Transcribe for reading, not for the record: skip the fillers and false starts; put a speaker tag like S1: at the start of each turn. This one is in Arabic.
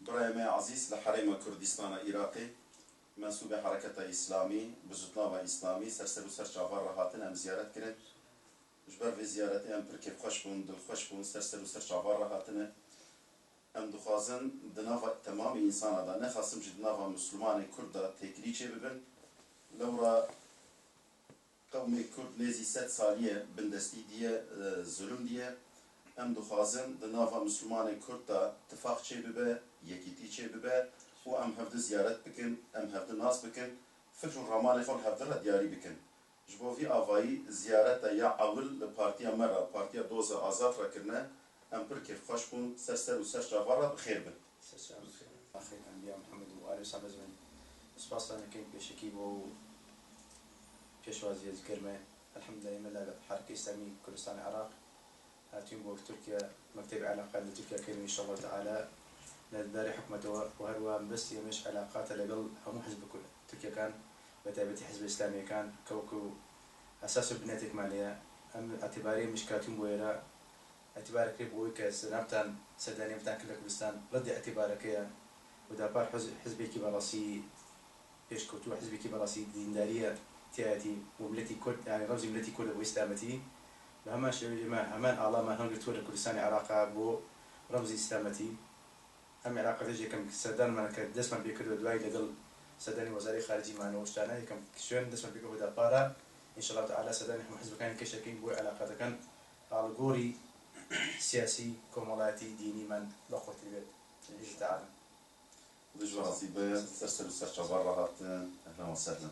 S1: برايم عزيز لحرم كردستان العراقي منسوب حركة إسلامي بجتنابة إسلامي سرسل وسر شافار راهاتن أم زيارت كرن جبر في زيارتي أم بركب خوش بون دل خوش بون سرسل وسر شافار راهاتن أم دخوازن دنافا تمام إنسان هذا نخاسم جد دنافا مسلمان كرد تكريشة ببن لورا قومي كرد نزي 7 سالية بندستي دي ظلم دي ام دخوازن دنافا مسلمان كرد اتفاق چه ببه یکیتی چه ببه و ام هفته زیارت بکن ام هفته ناس بکن فکر رمان خل هفته را دیاری بکن جبو في آوایی زیارت یا اول لپارتیا مرا پارتیا دوز آزاد را کرنه ام پر کیف خوش بون سر و سر جوارا بخیر بن
S2: سر بخیر اخي انبياء محمد وآله وصحبه اجمعين سپاس لنا كاين بشكي بو بيشوازي الكرمه الحمد لله ملا حركه اسلاميه كردستان العراق هاتين بو تركيا مكتب علاقات لتركيا كريم ان شاء الله تعالى لداري حكمته وهروا بس مش علاقات لقل هم حزب كل تركيا كان بتابعتي حزب الاسلامي كان كوكو اساس بنيتك ماليه ام اعتباري مش كاتم بويرا اعتبارك ريبوي كسنابتان سداني متان كل كردستان ردي اعتبارك يا ودابار حزبي كبراسي ايش كنتو حزبي كبراسي دينداريه تياتي وملتي كل يعني رمزي ملتي كل واسلامتي همان شيء جماعة همان الله ما هنقول توري كردستان عراقا بو رمزي اسلامتي هم عراقا تجي كم سدان ما كدسم بيكرد دواي لقل سداني وزاري خارجي ما نوشتانا كم شلون دسم بيكرد هذا بارا ان شاء الله تعالى سداني هم حزب كان كشكين بو علاقة كان الغوري سياسي كومالاتي ديني من لقوة البيت ان شاء الله تعالى
S1: دجوا عصيبة سرسل وسر شبار راهات اهلا وسهلا